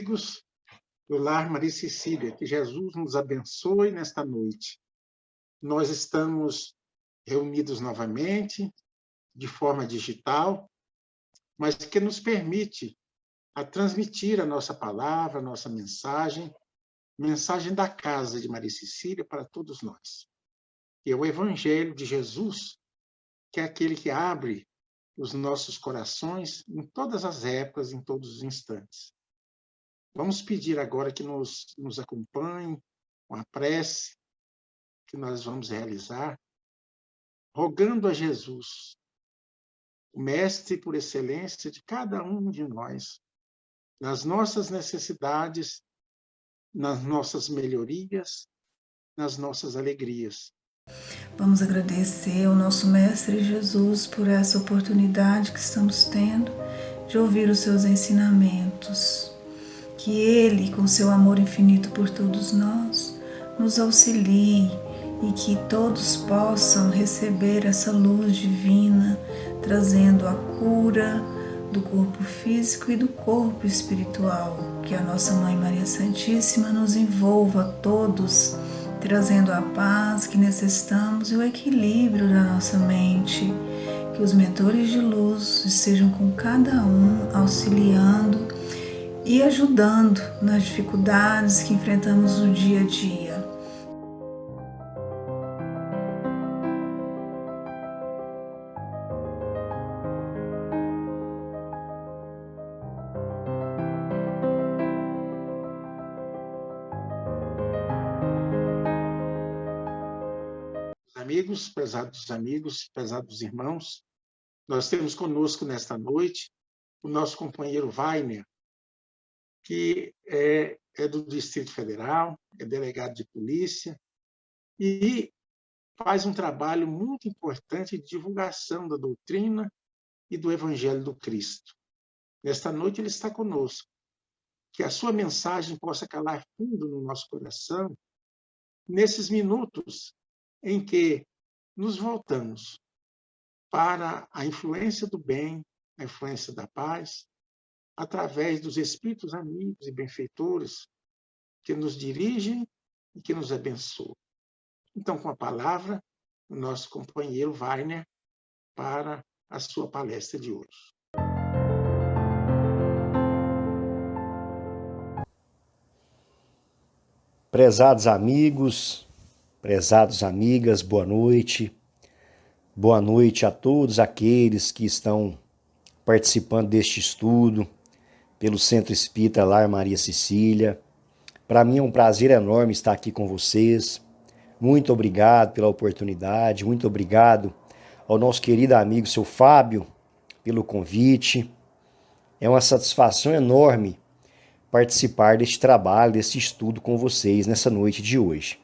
amigos do Lar Maria Cecília, que Jesus nos abençoe nesta noite. Nós estamos reunidos novamente, de forma digital, mas que nos permite a transmitir a nossa palavra, a nossa mensagem da casa de Maria Cecília para todos nós. E é o Evangelho de Jesus, que é aquele que abre os nossos corações em todas as épocas, em todos os instantes. Vamos pedir agora que nos acompanhem com a prece que nós vamos realizar, rogando a Jesus, o Mestre por excelência de cada um de nós, nas nossas necessidades, nas nossas melhorias, nas nossas alegrias. Vamos agradecer ao nosso Mestre Jesus por essa oportunidade que estamos tendo de ouvir os seus ensinamentos. Que Ele, com seu amor infinito por todos nós, nos auxilie e que todos possam receber essa luz divina, trazendo a cura do corpo físico e do corpo espiritual. Que a nossa Mãe Maria Santíssima nos envolva a todos, trazendo a paz que necessitamos e o equilíbrio da nossa mente. Que os mentores de luz estejam com cada um, auxiliando e ajudando nas dificuldades que enfrentamos no dia a dia. Amigos, prezados irmãos, nós temos conosco nesta noite o nosso companheiro Wagner, que é do Distrito Federal, é delegado de polícia e faz um trabalho muito importante de divulgação da doutrina e do Evangelho do Cristo. Nesta noite ele está conosco. Que a sua mensagem possa calar fundo no nosso coração, nesses minutos em que nos voltamos para a influência do bem, a influência da paz, através dos espíritos amigos e benfeitores que nos dirigem e que nos abençoam. Então, com a palavra, o nosso companheiro Wagner para a sua palestra de hoje. Prezados amigos, prezados amigas, boa noite. Boa noite a todos aqueles que estão participando deste estudo pelo Centro Espírita Lar Maria Cecília. Para mim é um prazer enorme estar aqui com vocês. Muito obrigado pela oportunidade, muito obrigado ao nosso querido amigo, seu Fábio, pelo convite. É uma satisfação enorme participar deste trabalho, desse estudo com vocês nessa noite de hoje.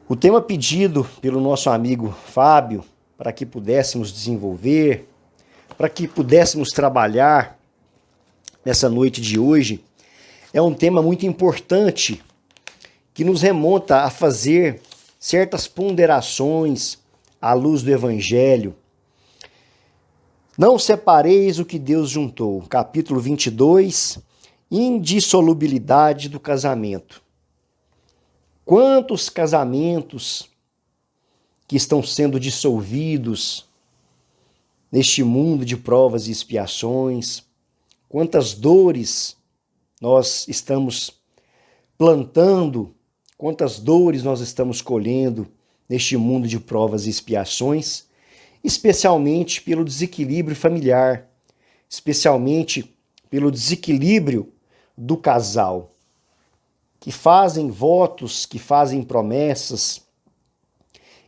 O tema pedido pelo nosso amigo Fábio, para que pudéssemos desenvolver, para que pudéssemos trabalhar nessa noite de hoje, é um tema muito importante que nos remonta a fazer certas ponderações à luz do Evangelho. Não separeis o que Deus juntou, capítulo 22, indissolubilidade do casamento. Quantos casamentos que estão sendo dissolvidos neste mundo de provas e expiações, quantas dores nós estamos plantando, quantas dores nós estamos colhendo neste mundo de provas e expiações, especialmente pelo desequilíbrio familiar, especialmente pelo desequilíbrio do casal, que fazem votos, que fazem promessas,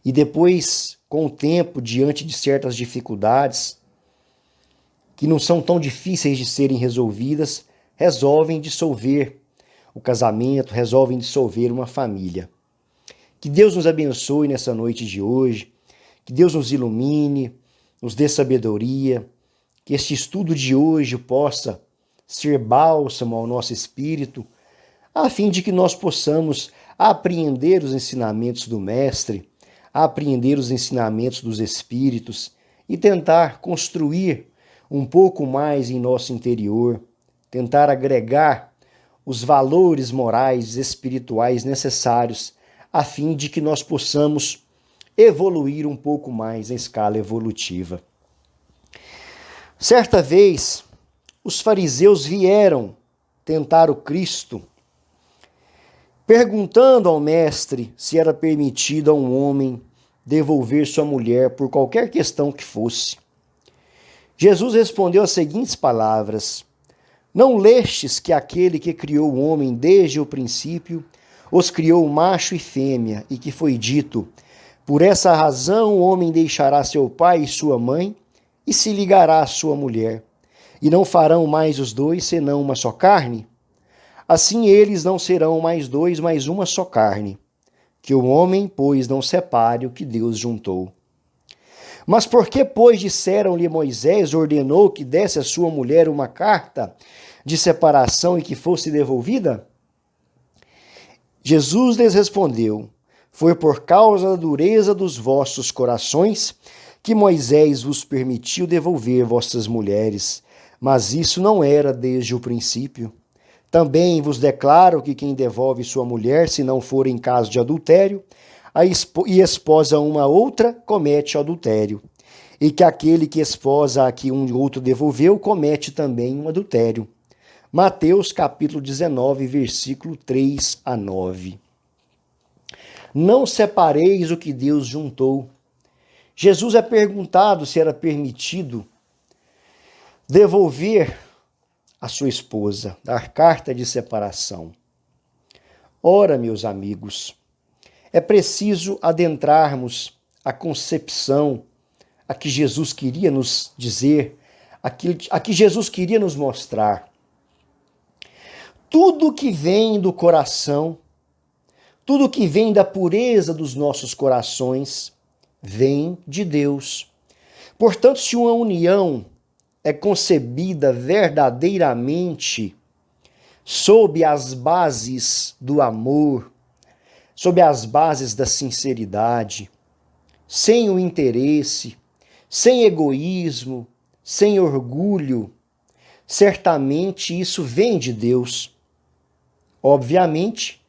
e depois, com o tempo, diante de certas dificuldades, que não são tão difíceis de serem resolvidas, resolvem dissolver o casamento, resolvem dissolver uma família. Que Deus nos abençoe nessa noite de hoje, que Deus nos ilumine, nos dê sabedoria, que este estudo de hoje possa ser bálsamo ao nosso espírito, a fim de que nós possamos apreender os ensinamentos do Mestre, apreender os ensinamentos dos Espíritos e tentar construir um pouco mais em nosso interior, tentar agregar os valores morais e espirituais necessários a fim de que nós possamos evoluir um pouco mais na escala evolutiva. Certa vez, os fariseus vieram tentar o Cristo, perguntando ao mestre se era permitido a um homem devolver sua mulher por qualquer questão que fosse. Jesus respondeu as seguintes palavras: Não lestes que aquele que criou o homem desde o princípio os criou macho e fêmea, e que foi dito: Por essa razão o homem deixará seu pai e sua mãe e se ligará à sua mulher, e não farão mais os dois senão uma só carne? Assim eles não serão mais dois, mas uma só carne. Que o homem, pois, não separe o que Deus juntou. Mas por que, pois, disseram-lhe Moisés, ordenou que desse à sua mulher uma carta de separação e que fosse devolvida? Jesus lhes respondeu: Foi por causa da dureza dos vossos corações que Moisés vos permitiu devolver vossas mulheres, mas isso não era desde o princípio. Também vos declaro que quem devolve sua mulher, se não for em caso de adultério, e esposa uma outra, comete adultério. E que aquele que esposa a que um outro devolveu, comete também um adultério. Mateus capítulo 19, versículo 3 a 9. Não separeis o que Deus juntou. Jesus é perguntado se era permitido devolver a sua esposa, dar carta de separação. Ora, meus amigos, é preciso adentrarmos a concepção a que Jesus queria nos dizer, a que Jesus queria nos mostrar. Tudo que vem do coração, tudo que vem da pureza dos nossos corações, vem de Deus. Portanto, se uma união é concebida verdadeiramente sob as bases do amor, sob as bases da sinceridade, sem o interesse, sem egoísmo, sem orgulho, certamente isso vem de Deus. Obviamente,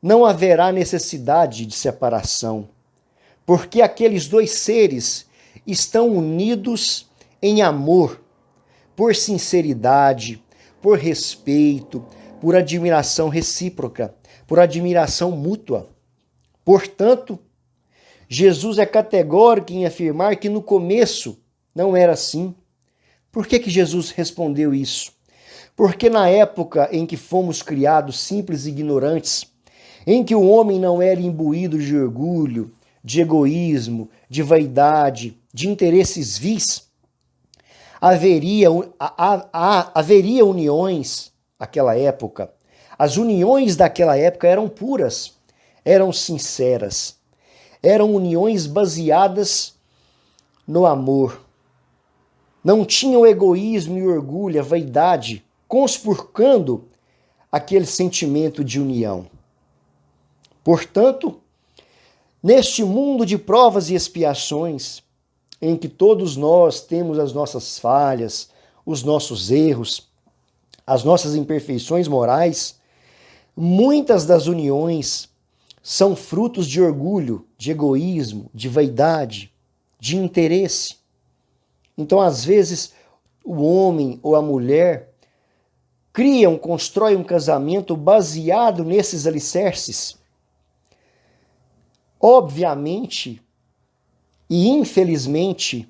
não haverá necessidade de separação, porque aqueles dois seres estão unidos em amor, por sinceridade, por respeito, por admiração recíproca, por admiração mútua. Portanto, Jesus é categórico em afirmar que no começo não era assim. Por que Jesus respondeu isso? Porque na época em que fomos criados simples e ignorantes, em que o homem não era imbuído de orgulho, de egoísmo, de vaidade, de interesses vis, haveria uniões naquela época. As uniões daquela época eram puras, eram sinceras, eram uniões baseadas no amor. Não tinham egoísmo e orgulho, a vaidade, conspurcando aquele sentimento de união. Portanto, neste mundo de provas e expiações, em que todos nós temos as nossas falhas, os nossos erros, as nossas imperfeições morais, muitas das uniões são frutos de orgulho, de egoísmo, de vaidade, de interesse. Então, às vezes, o homem ou a mulher constroem um casamento baseado nesses alicerces. Obviamente, e infelizmente,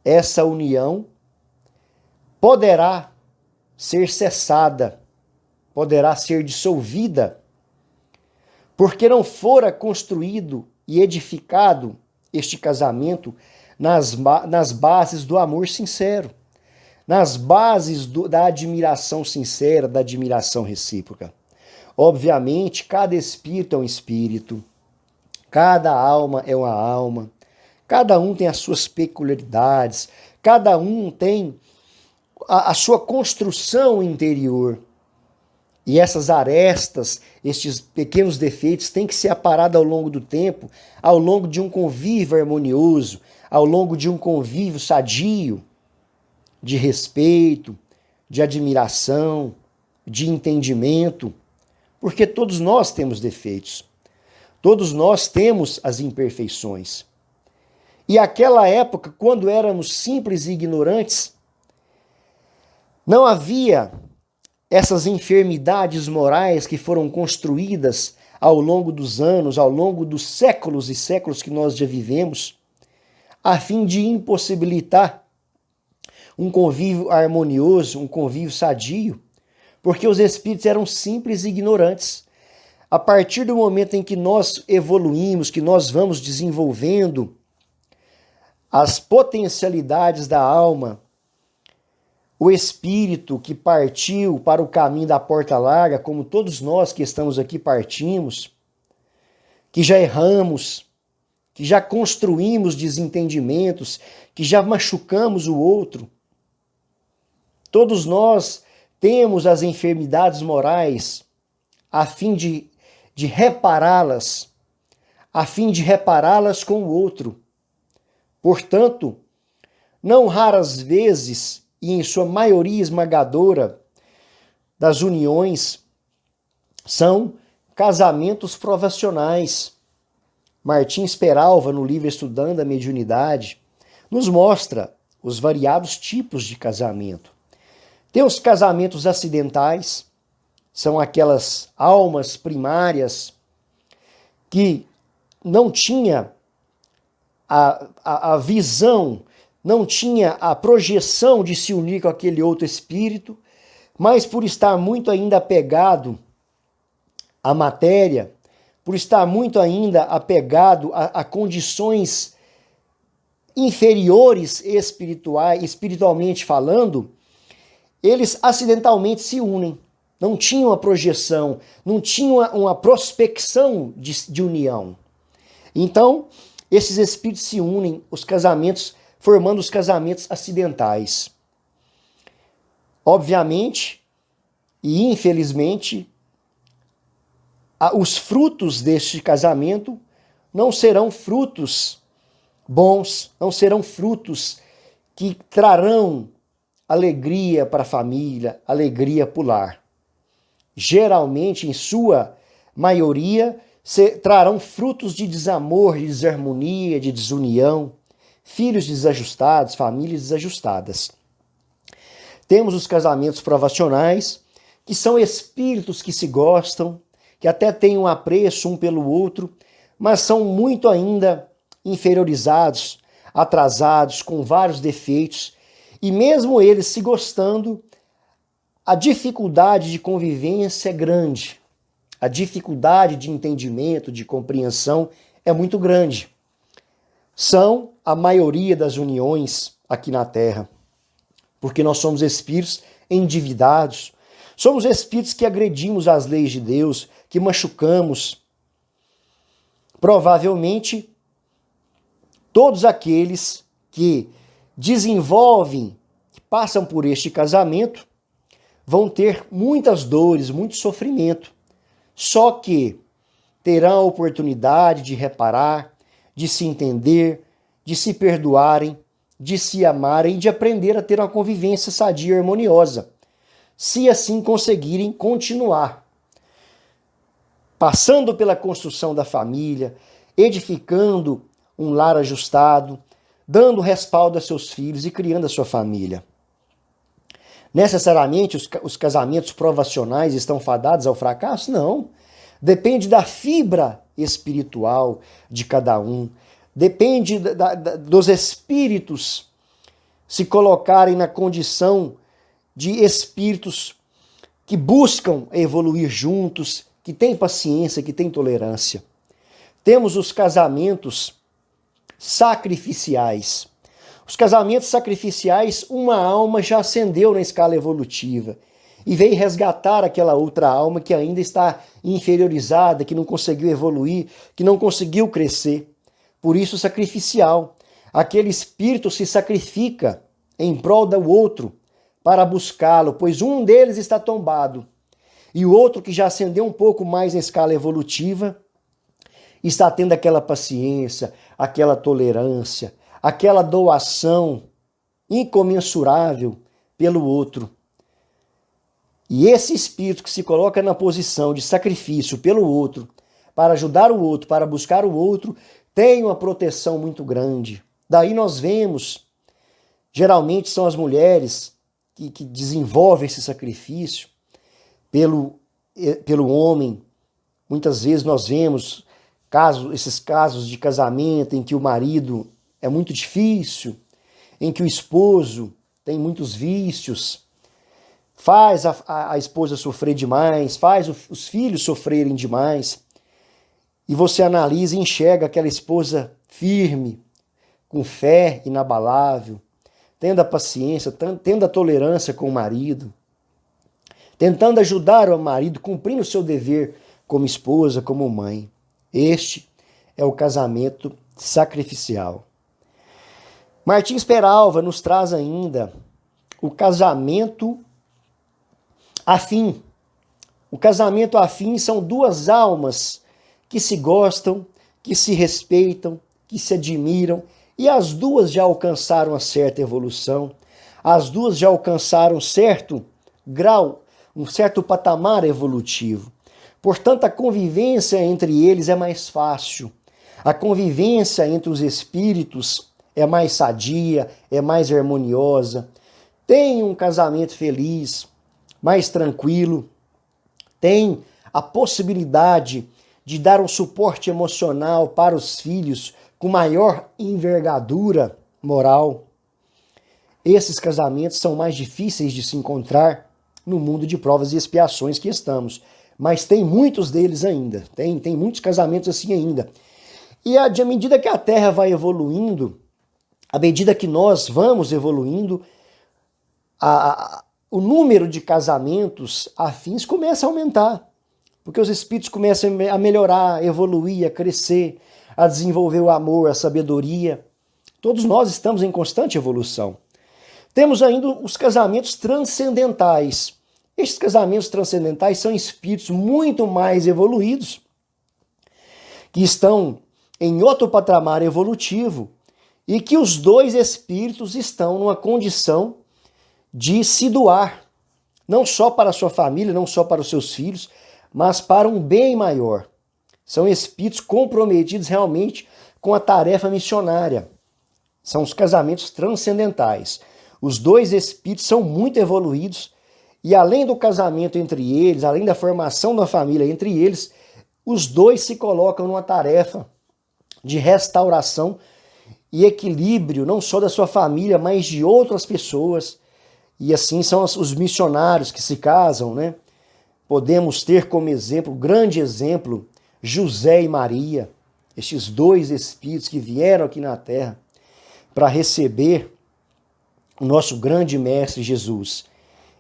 essa união poderá ser cessada, poderá ser dissolvida, porque não fora construído e edificado este casamento nas bases do amor sincero, nas bases da admiração sincera, da admiração recíproca. Obviamente, cada espírito é um espírito, cada alma é uma alma, cada um tem as suas peculiaridades, cada um tem a sua construção interior. E essas arestas, estes pequenos defeitos têm que ser aparados ao longo do tempo, ao longo de um convívio harmonioso, ao longo de um convívio sadio, de respeito, de admiração, de entendimento, porque todos nós temos defeitos, todos nós temos as imperfeições. E aquela época, quando éramos simples e ignorantes, não havia essas enfermidades morais que foram construídas ao longo dos anos, ao longo dos séculos e séculos que nós já vivemos, a fim de impossibilitar um convívio harmonioso, um convívio sadio, porque os espíritos eram simples e ignorantes. A partir do momento em que nós evoluímos, que nós vamos desenvolvendo as potencialidades da alma, o espírito que partiu para o caminho da porta larga, como todos nós que estamos aqui partimos, que já erramos, que já construímos desentendimentos, que já machucamos o outro. Todos nós temos as enfermidades morais a fim de repará-las, a fim de repará-las com o outro. Portanto, não raras vezes, e em sua maioria esmagadora das uniões, são casamentos provacionais. Martins Peralva, no livro Estudando a Mediunidade, nos mostra os variados tipos de casamento. Tem os casamentos acidentais, são aquelas almas primárias que não tinha a visão, não tinha a projeção de se unir com aquele outro espírito, mas por estar muito ainda apegado à matéria, por estar muito ainda apegado a condições inferiores espiritualmente falando, eles acidentalmente se unem. Não tinham a projeção, não tinham uma prospecção de união. Então, esses espíritos se unem, os casamentos, formando os casamentos acidentais. Obviamente, e infelizmente, os frutos deste casamento não serão frutos bons, não serão frutos que trarão alegria para a família, alegria para o lar. Geralmente, em sua maioria, trarão frutos de desamor, de desarmonia, de desunião, filhos desajustados, famílias desajustadas. Temos os casamentos provacionais, que são espíritos que se gostam, que até têm um apreço um pelo outro, mas são muito ainda inferiorizados, atrasados, com vários defeitos, e mesmo eles se gostando, a dificuldade de convivência é grande, a dificuldade de entendimento, de compreensão é muito grande. São a maioria das uniões aqui na Terra, porque nós somos espíritos endividados, somos espíritos que agredimos as leis de Deus, que machucamos. Provavelmente, todos aqueles que desenvolvem, que passam por este casamento, vão ter muitas dores, muito sofrimento. Só que terão a oportunidade de reparar, de se entender, de se perdoarem, de se amarem e de aprender a ter uma convivência sadia e harmoniosa, se assim conseguirem continuar passando pela construção da família, edificando um lar ajustado, dando respaldo a seus filhos e criando a sua família. Necessariamente os casamentos provacionais estão fadados ao fracasso? Não. Depende da fibra espiritual de cada um. Depende dos espíritos se colocarem na condição de espíritos que buscam evoluir juntos, que têm paciência, que têm tolerância. Temos os casamentos sacrificiais. Os casamentos sacrificiais, uma alma já ascendeu na escala evolutiva e veio resgatar aquela outra alma que ainda está inferiorizada, que não conseguiu evoluir, que não conseguiu crescer. Por isso, sacrificial. Aquele espírito se sacrifica em prol do outro para buscá-lo, pois um deles está tombado e o outro, que já ascendeu um pouco mais na escala evolutiva, está tendo aquela paciência, aquela tolerância, aquela doação incomensurável pelo outro. E esse espírito que se coloca na posição de sacrifício pelo outro, para ajudar o outro, para buscar o outro, tem uma proteção muito grande. Daí nós vemos, geralmente são as mulheres que desenvolvem esse sacrifício pelo homem. Muitas vezes nós vemos esses casos de casamento em que o marido é muito difícil, em que o esposo tem muitos vícios, faz a esposa sofrer demais, faz os filhos sofrerem demais. E você analisa e enxerga aquela esposa firme, com fé inabalável, tendo a paciência, tendo a tolerância com o marido, tentando ajudar o marido, cumprindo o seu dever como esposa, como mãe. Este é o casamento sacrificial. Martins Peralva nos traz ainda o casamento afim. O casamento afim são duas almas que se gostam, que se respeitam, que se admiram, e as duas já alcançaram uma certa evolução, as duas já alcançaram certo grau, um certo patamar evolutivo. Portanto, a convivência entre eles é mais fácil. A convivência entre os espíritos é mais sadia, é mais harmoniosa. Tem um casamento feliz, mais tranquilo. Tem a possibilidade de dar um suporte emocional para os filhos com maior envergadura moral. Esses casamentos são mais difíceis de se encontrar no mundo de provas e expiações que estamos. Mas tem muitos deles ainda. Tem muitos casamentos assim ainda. E à medida que a Terra vai evoluindo, à medida que nós vamos evoluindo, o número de casamentos afins começa a aumentar. Porque os espíritos começam a melhorar, a evoluir, a crescer, a desenvolver o amor, a sabedoria. Todos nós estamos em constante evolução. Temos ainda os casamentos transcendentais. Estes casamentos transcendentais são espíritos muito mais evoluídos, que estão em outro patamar evolutivo e que os dois espíritos estão numa condição de se doar, não só para a sua família, não só para os seus filhos, mas para um bem maior. São espíritos comprometidos realmente com a tarefa missionária. São os casamentos transcendentais. Os dois espíritos são muito evoluídos e além do casamento entre eles, além da formação da família entre eles, os dois se colocam numa tarefa de restauração e equilíbrio, não só da sua família, mas de outras pessoas. E assim são os missionários que se casam, né? Podemos ter como exemplo, grande exemplo, José e Maria, estes dois espíritos que vieram aqui na Terra para receber o nosso grande mestre Jesus.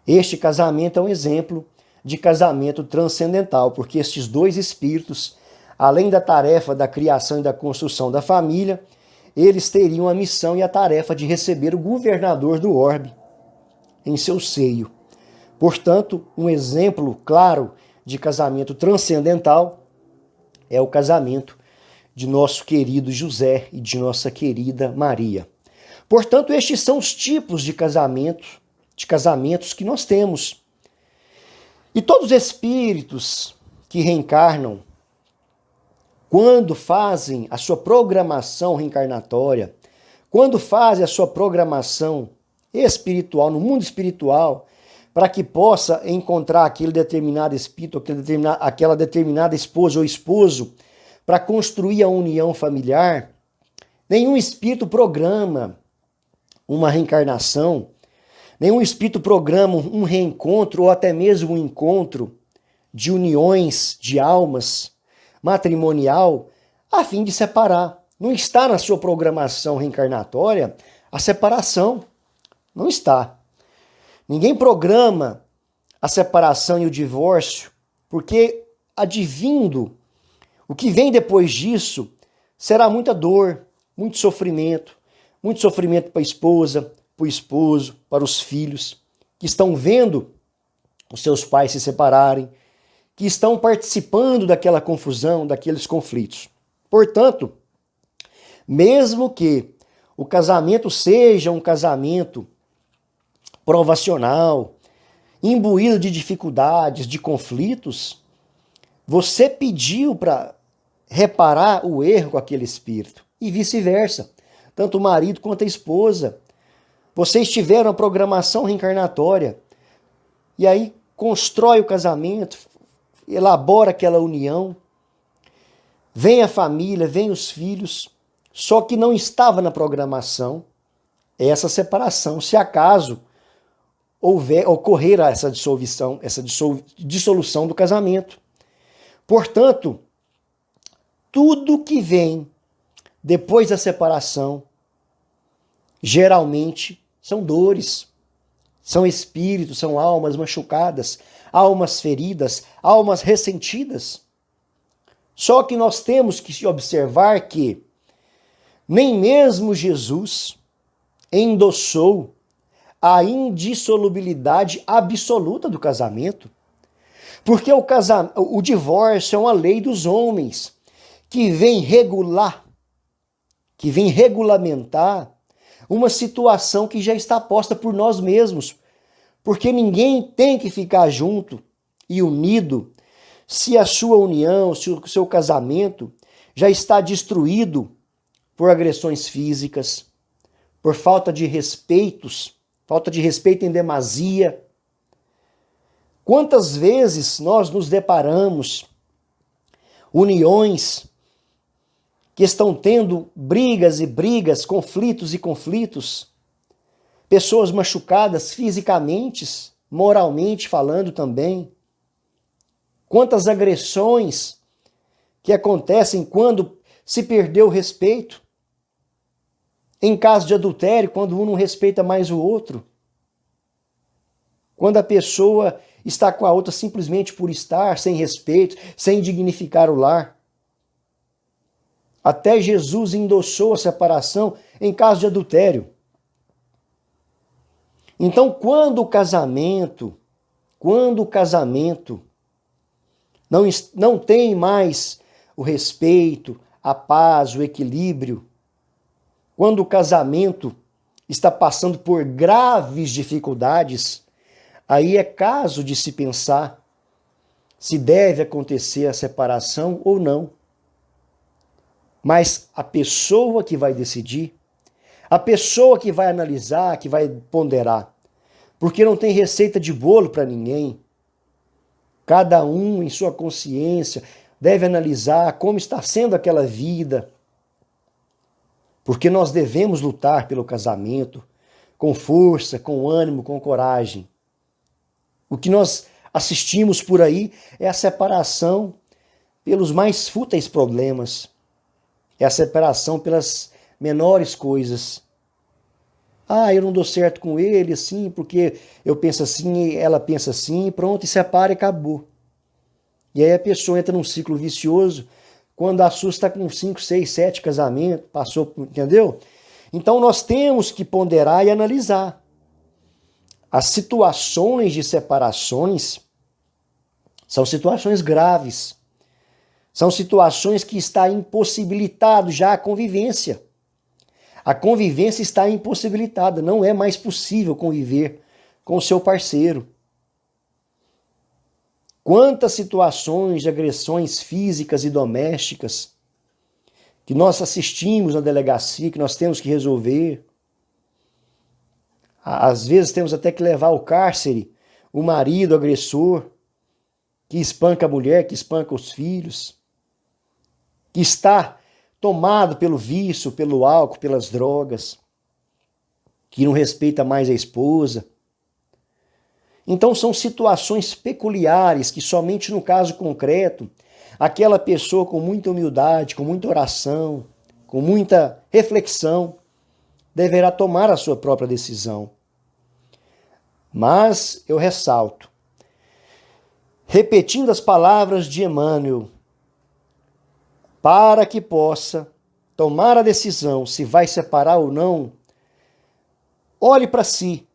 Este casamento é um exemplo de casamento transcendental, porque estes dois espíritos, além da tarefa da criação e da construção da família, eles teriam a missão e a tarefa de receber o governador do orbe em seu seio. Portanto, um exemplo claro de casamento transcendental é o casamento de nosso querido José e de nossa querida Maria. Portanto, estes são os tipos de casamentos que nós temos. E todos os espíritos que reencarnam, quando fazem a sua programação reencarnatória, quando fazem a sua programação espiritual, no mundo espiritual, para que possa encontrar aquele determinado espírito, aquela determinada esposa ou esposo, para construir a união familiar, nenhum espírito programa uma reencarnação, nenhum espírito programa um reencontro ou até mesmo um encontro de uniões de almas matrimonial a fim de separar. Não está na sua programação reencarnatória a separação. Não está. Ninguém programa a separação e o divórcio, porque advindo o que vem depois disso será muita dor, muito sofrimento para a esposa, para o esposo, para os filhos, que estão vendo os seus pais se separarem, que estão participando daquela confusão, daqueles conflitos. Portanto, mesmo que o casamento seja um casamento provacional, imbuído de dificuldades, de conflitos, você pediu para reparar o erro com aquele espírito. E vice-versa. Tanto o marido quanto a esposa. Vocês tiveram a programação reencarnatória. E aí constrói o casamento, elabora aquela união. Vem a família, vem os filhos. Só que não estava na programação essa separação. Se acaso ocorrer essa dissolução, dissolução do casamento. Portanto, tudo que vem depois da separação, geralmente são dores, são espíritos, são almas machucadas, almas feridas, almas ressentidas. Só que nós temos que observar que nem mesmo Jesus endossou a indissolubilidade absoluta do casamento. Porque o divórcio é uma lei dos homens que vem regular, que vem regulamentar uma situação que já está posta por nós mesmos. Porque ninguém tem que ficar junto e unido se a sua união, se o seu casamento já está destruído por agressões físicas, por falta de respeito em demasia. Quantas vezes nós nos deparamos uniões que estão tendo brigas e brigas, conflitos e conflitos, pessoas machucadas fisicamente, moralmente falando também. Quantas agressões que acontecem quando se perdeu o respeito. Em caso de adultério, quando um não respeita mais o outro. Quando a pessoa está com a outra simplesmente por estar, sem respeito, sem dignificar o lar. Até Jesus endossou a separação em caso de adultério. Então, quando o casamento não tem mais o respeito, a paz, o equilíbrio, quando o casamento está passando por graves dificuldades, aí é caso de se pensar se deve acontecer a separação ou não. Mas a pessoa que vai decidir, a pessoa que vai analisar, que vai ponderar, porque não tem receita de bolo para ninguém. Cada um em sua consciência deve analisar como está sendo aquela vida. Porque nós devemos lutar pelo casamento com força, com ânimo, com coragem. O que nós assistimos por aí é a separação pelos mais fúteis problemas. É a separação pelas menores coisas. Eu não dou certo com ele, assim, porque eu penso assim, ela pensa assim, pronto, e separa e acabou. E aí a pessoa entra num ciclo vicioso, quando a sua está com 5, 6, 7 casamentos, entendeu? Então nós temos que ponderar e analisar. As situações de separações são situações graves. São situações que está impossibilitado já a convivência. A convivência está impossibilitada, não é mais possível conviver com o seu parceiro. Quantas situações de agressões físicas e domésticas que nós assistimos na delegacia, que nós temos que resolver. Às vezes temos até que levar ao cárcere o marido agressor, que espanca a mulher, que espanca os filhos, que está tomado pelo vício, pelo álcool, pelas drogas, que não respeita mais a esposa. Então são situações peculiares que somente no caso concreto, aquela pessoa com muita humildade, com muita oração, com muita reflexão, deverá tomar a sua própria decisão. Mas eu ressalto, repetindo as palavras de Emmanuel, para que possa tomar a decisão se vai separar ou não, olhe para si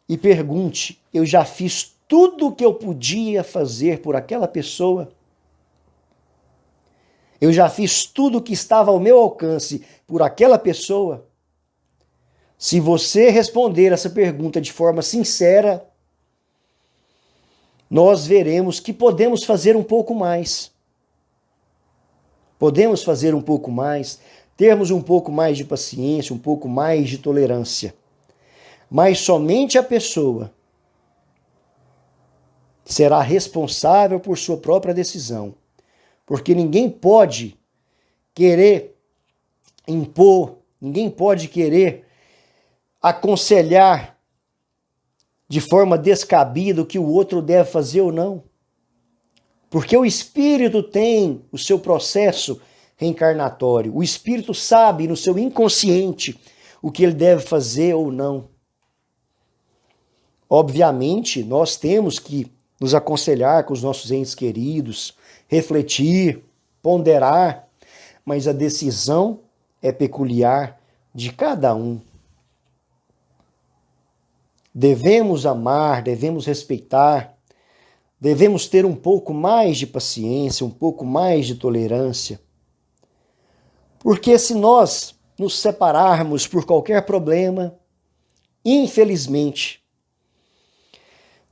e pergunte: eu já fiz tudo o que eu podia fazer por aquela pessoa? Eu já fiz tudo o que estava ao meu alcance por aquela pessoa? Se você responder essa pergunta de forma sincera, nós veremos que podemos fazer um pouco mais. Podemos fazer um pouco mais, termos um pouco mais de paciência, um pouco mais de tolerância. Mas somente a pessoa será responsável por sua própria decisão. Porque ninguém pode querer impor, ninguém pode querer aconselhar de forma descabida o que o outro deve fazer ou não. Porque o espírito tem o seu processo reencarnatório. O espírito sabe no seu inconsciente o que ele deve fazer ou não. Obviamente, nós temos que nos aconselhar com os nossos entes queridos, refletir, ponderar, mas a decisão é peculiar de cada um. Devemos amar, devemos respeitar, devemos ter um pouco mais de paciência, um pouco mais de tolerância. Porque se nós nos separarmos por qualquer problema, infelizmente,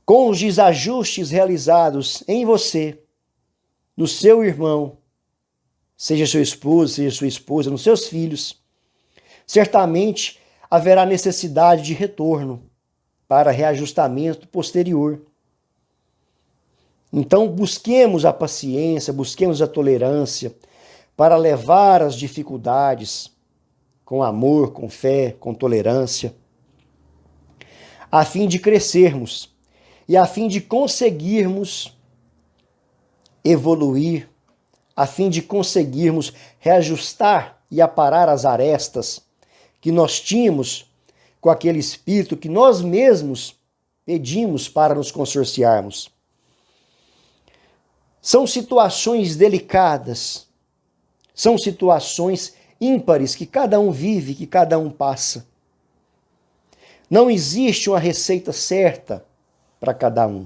com os desajustes realizados em você, no seu irmão, seja seu esposo, seja sua esposa, nos seus filhos, certamente haverá necessidade de retorno para reajustamento posterior. Então, busquemos a paciência, busquemos a tolerância para levar as dificuldades com amor, com fé, com tolerância, a fim de crescermos e a fim de conseguirmos evoluir, a fim de conseguirmos reajustar e aparar as arestas que nós tínhamos com aquele espírito que nós mesmos pedimos para nos consorciarmos. São situações delicadas, são situações ímpares que cada um vive, que cada um passa. Não existe uma receita certa para cada um.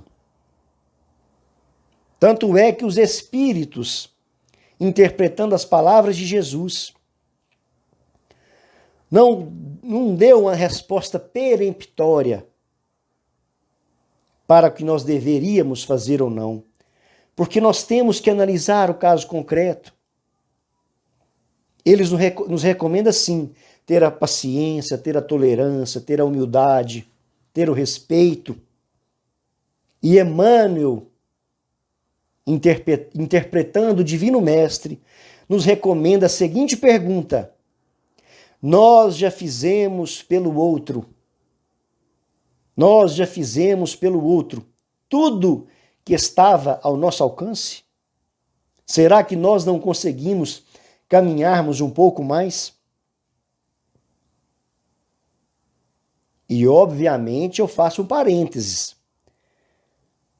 Tanto é que os espíritos, interpretando as palavras de Jesus, não deu uma resposta peremptória para o que nós deveríamos fazer ou não. Porque nós temos que analisar o caso concreto. Eles nos recomendam, sim, ter a paciência, ter a tolerância, ter a humildade, ter o respeito. E Emmanuel, interpretando o Divino Mestre, nos recomenda a seguinte pergunta: nós já fizemos pelo outro, tudo que estava ao nosso alcance? Será que nós não conseguimos caminharmos um pouco mais? E, obviamente, eu faço um parênteses.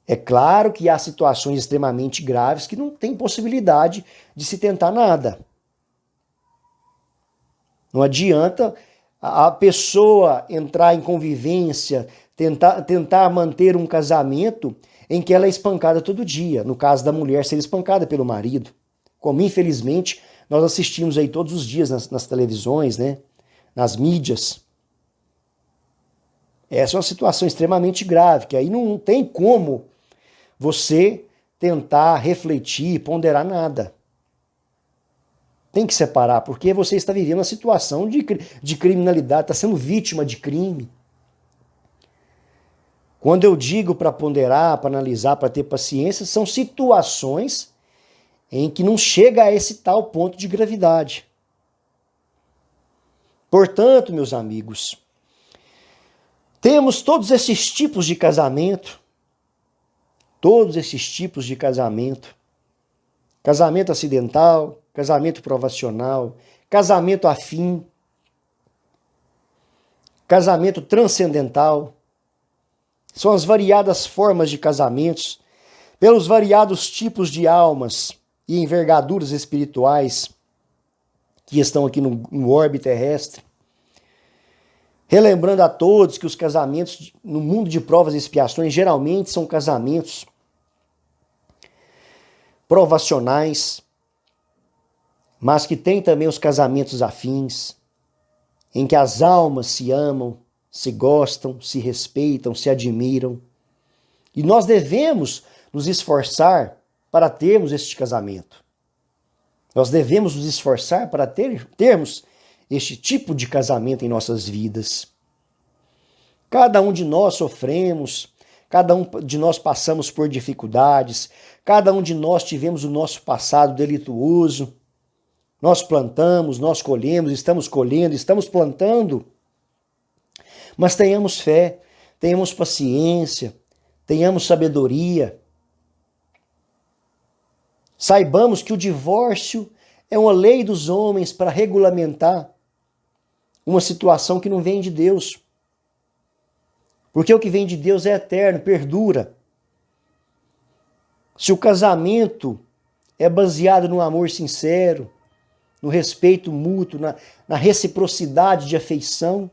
É claro que há situações extremamente graves que não tem possibilidade de se tentar nada. Não adianta a pessoa entrar em convivência, tentar manter um casamento em que ela é espancada todo dia. No caso da mulher, ser espancada pelo marido. Como, infelizmente, nós assistimos aí todos os dias nas televisões, né? Nas mídias. Essa é uma situação extremamente grave, que aí não tem como você tentar refletir, ponderar nada. Tem que separar, porque você está vivendo uma situação de criminalidade, está sendo vítima de crime. Quando eu digo para ponderar, para analisar, para ter paciência, são situações em que não chega a esse tal ponto de gravidade. Portanto, meus amigos, temos todos esses tipos de casamento, casamento acidental, casamento provacional, casamento afim, casamento transcendental. São as variadas formas de casamentos, pelos variados tipos de almas e envergaduras espirituais que estão aqui no orbe terrestre. Relembrando a todos que os casamentos no mundo de provas e expiações geralmente são casamentos provacionais, mas que tem também os casamentos afins, em que as almas se amam, se gostam, se respeitam, se admiram E nós devemos nos esforçar para termos este casamento. Nós devemos nos esforçar para termos este tipo de casamento em nossas vidas. Cada um de nós sofremos, cada um de nós passamos por dificuldades, cada um de nós tivemos o nosso passado delituoso. Nós plantamos, nós colhemos, estamos colhendo, estamos plantando. Mas tenhamos fé, tenhamos paciência, tenhamos sabedoria. Saibamos que o divórcio é uma lei dos homens para regulamentar uma situação que não vem de Deus. Porque o que vem de Deus é eterno, perdura. Se o casamento é baseado no amor sincero, no respeito mútuo, na reciprocidade de afeição,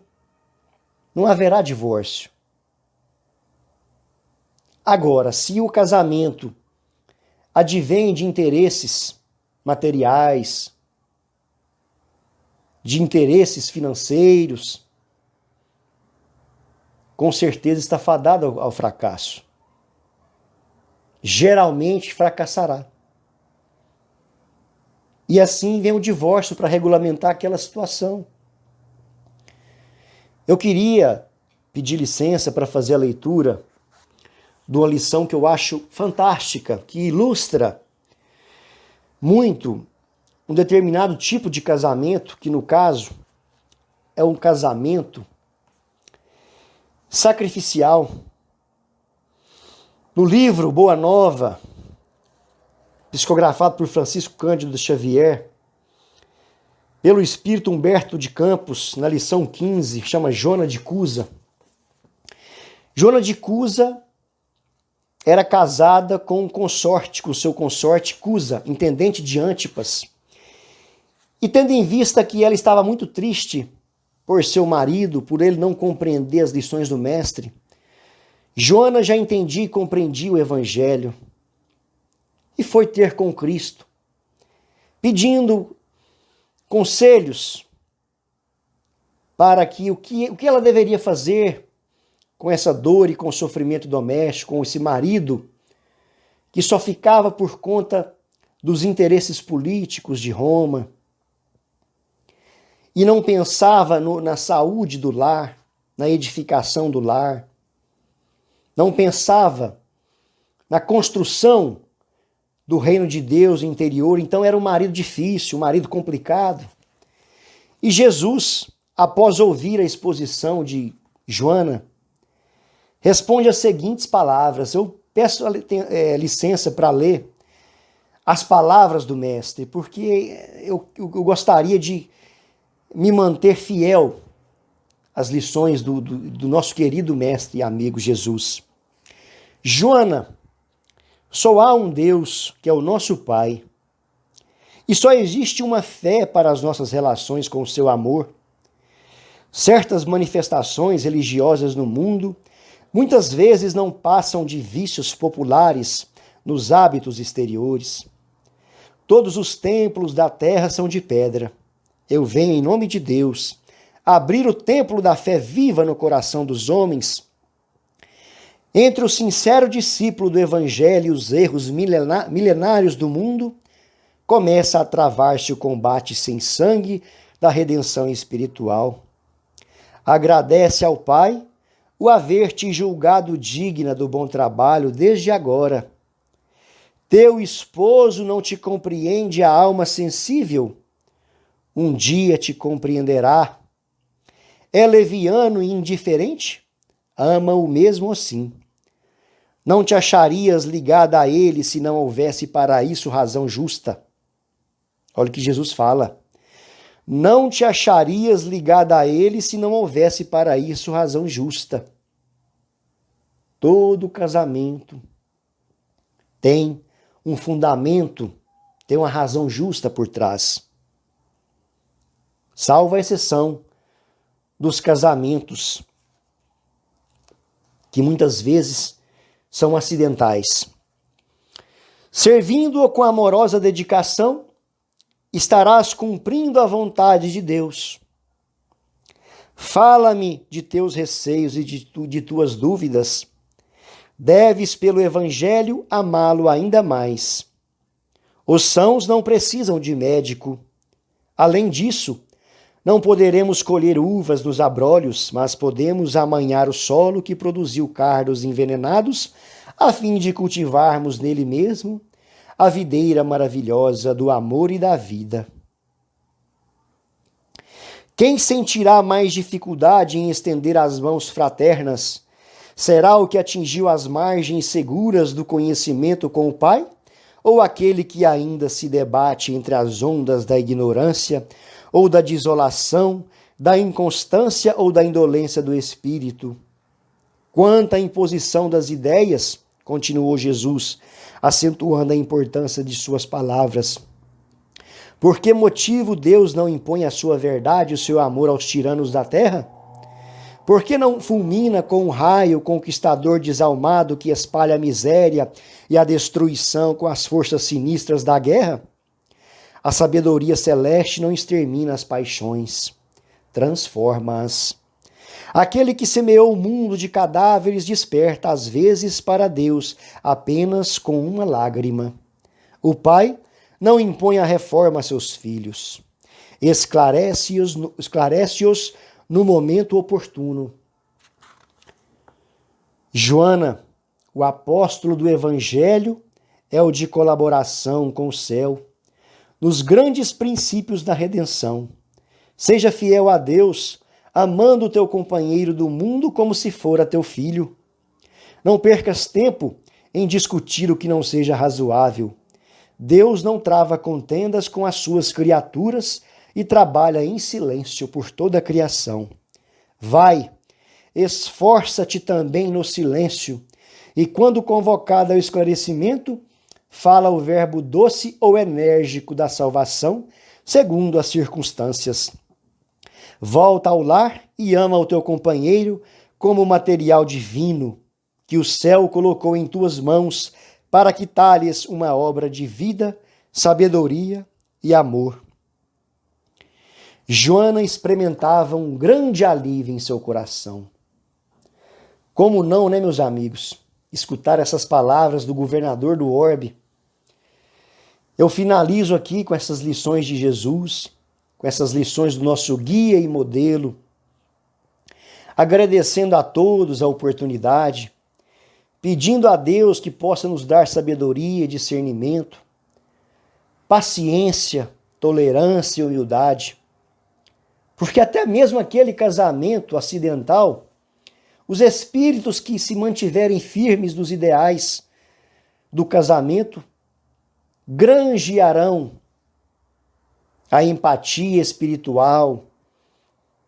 não haverá divórcio. Agora, se o casamento advém de interesses materiais, de interesses financeiros, com certeza está fadado ao fracasso. Geralmente fracassará. E assim vem o divórcio para regulamentar aquela situação. Eu queria pedir licença para fazer a leitura de uma lição que eu acho fantástica, que ilustra muito um determinado tipo de casamento, que no caso é um casamento sacrificial. No livro Boa Nova, psicografado por Francisco Cândido Xavier, pelo espírito Humberto de Campos, na lição 15, chama Joana de Cusa. Joana de Cusa era casada com com seu consorte Cusa, intendente de Antipas. E tendo em vista que ela estava muito triste por seu marido, por ele não compreender as lições do mestre, Joana já entendia e compreendia o evangelho e foi ter com Cristo, pedindo conselhos para que o que ela deveria fazer com essa dor e com o sofrimento doméstico, com esse marido que só ficava por conta dos interesses políticos de Roma e não pensava na saúde do lar, na edificação do lar, não pensava na construção do reino de Deus interior. Então era um marido difícil, um marido complicado. E Jesus, após ouvir a exposição de Joana, responde as seguintes palavras. Eu peço licença para ler as palavras do mestre, porque eu gostaria de me manter fiel às lições do nosso querido mestre e amigo Jesus. Joana, só há um Deus, que é o nosso Pai, e só existe uma fé para as nossas relações com o seu amor. Certas manifestações religiosas no mundo muitas vezes não passam de vícios populares nos hábitos exteriores. Todos os templos da terra são de pedra. Eu venho, em nome de Deus, abrir o templo da fé viva no coração dos homens. Entre o sincero discípulo do Evangelho e os erros milenários do mundo, começa a travar-se o combate sem sangue da redenção espiritual. Agradece ao Pai o haver te julgado digna do bom trabalho desde agora. Teu esposo não te compreende a alma sensível? Um dia te compreenderá. É leviano e indiferente? Ama-o mesmo assim. Não te acharias ligada a ele se não houvesse para isso razão justa. Olha o que Jesus fala. Não te acharias ligada a ele se não houvesse para isso razão justa. Todo casamento tem um fundamento, tem uma razão justa por trás. Salvo a exceção dos casamentos que muitas vezes são acidentais. Servindo-o com amorosa dedicação, estarás cumprindo a vontade de Deus. Fala-me de teus receios e de tuas dúvidas. Deves, pelo Evangelho, amá-lo ainda mais. Os sãos não precisam de médico. Além disso, não poderemos colher uvas dos abrolhos, mas podemos amanhar o solo que produziu cardos envenenados, a fim de cultivarmos nele mesmo a videira maravilhosa do amor e da vida. Quem sentirá mais dificuldade em estender as mãos fraternas? Será o que atingiu as margens seguras do conhecimento com o Pai? Ou aquele que ainda se debate entre as ondas da ignorância, ou da desolação, da inconstância ou da indolência do espírito? Quanto à imposição das ideias, continuou Jesus, acentuando a importância de suas palavras. Por que motivo Deus não impõe a sua verdade e o seu amor aos tiranos da terra? Por que não fulmina com um raio o conquistador desalmado que espalha a miséria e a destruição com as forças sinistras da guerra? A sabedoria celeste não extermina as paixões, transforma-as. Aquele que semeou o mundo de cadáveres desperta às vezes para Deus apenas com uma lágrima. O Pai não impõe a reforma a seus filhos. Esclarece-os no momento oportuno. Joana, o apóstolo do Evangelho, é o de colaboração com o céu, nos grandes princípios da redenção. Seja fiel a Deus, amando o teu companheiro do mundo como se fora teu filho. Não percas tempo em discutir o que não seja razoável. Deus não trava contendas com as suas criaturas e trabalha em silêncio por toda a criação. Vai, esforça-te também no silêncio, e quando convocado ao esclarecimento, fala o verbo doce ou enérgico da salvação, segundo as circunstâncias. Volta ao lar e ama o teu companheiro como material divino que o céu colocou em tuas mãos para que talhes uma obra de vida, sabedoria e amor. Joana experimentava um grande alívio em seu coração. Como não, né, meus amigos? Escutar essas palavras do governador do orbe. Eu finalizo aqui com essas lições de Jesus, com essas lições do nosso guia e modelo, agradecendo a todos a oportunidade, pedindo a Deus que possa nos dar sabedoria, discernimento, paciência, tolerância e humildade. Porque até mesmo aquele casamento acidental, os espíritos que se mantiverem firmes nos ideais do casamento, granjearão a empatia espiritual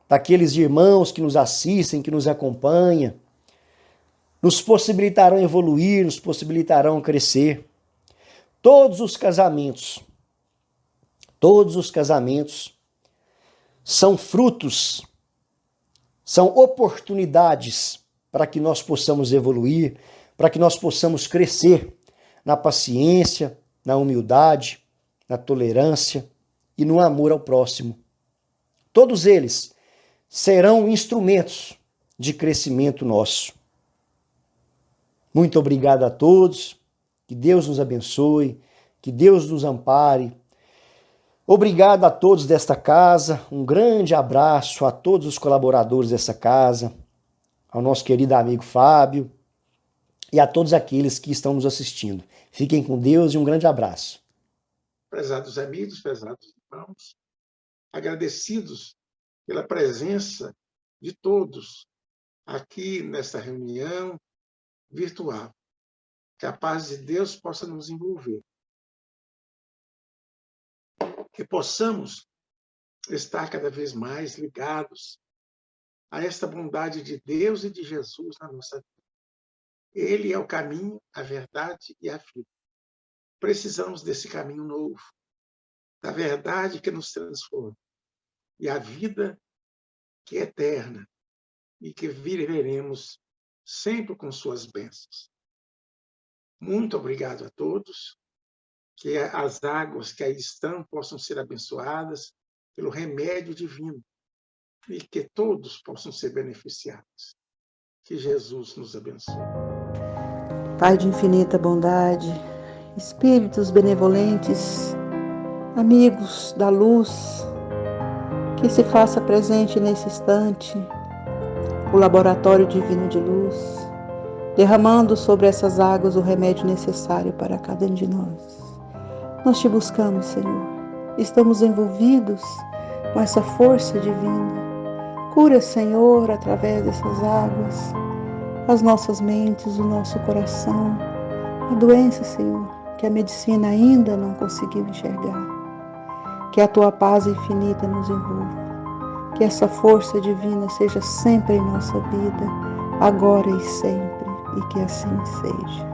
daqueles irmãos que nos assistem, que nos acompanham, nos possibilitarão evoluir, nos possibilitarão crescer. Todos os casamentos são frutos, são oportunidades para que nós possamos evoluir, para que nós possamos crescer na paciência, na humildade, na tolerância e no amor ao próximo. Todos eles serão instrumentos de crescimento nosso. Muito obrigado a todos, que Deus nos abençoe, que Deus nos ampare. Obrigado a todos desta casa, um grande abraço a todos os colaboradores dessa casa, ao nosso querido amigo Fábio e a todos aqueles que estão nos assistindo. Fiquem com Deus e um grande abraço. Prezados amigos, prezados irmãos, agradecidos pela presença de todos aqui nesta reunião virtual. Que a paz de Deus possa nos envolver. Que possamos estar cada vez mais ligados a esta bondade de Deus e de Jesus na nossa vida. Ele é o caminho, a verdade e a vida. Precisamos desse caminho novo, da verdade que nos transforma, e a vida que é eterna, e que viveremos sempre com suas bênçãos. Muito obrigado a todos. Que as águas que aí estão possam ser abençoadas pelo remédio divino e que todos possam ser beneficiados. Que Jesus nos abençoe. Pai de infinita bondade, espíritos benevolentes, amigos da luz, que se faça presente nesse instante o laboratório divino de luz, derramando sobre essas águas o remédio necessário para cada um de nós. Nós te buscamos, Senhor. Estamos envolvidos com essa força divina. Cura, Senhor, através dessas águas, as nossas mentes, o nosso coração, a doença, Senhor, que a medicina ainda não conseguiu enxergar. Que a tua paz infinita nos envolva. Que essa força divina seja sempre em nossa vida, agora e sempre, e que assim seja.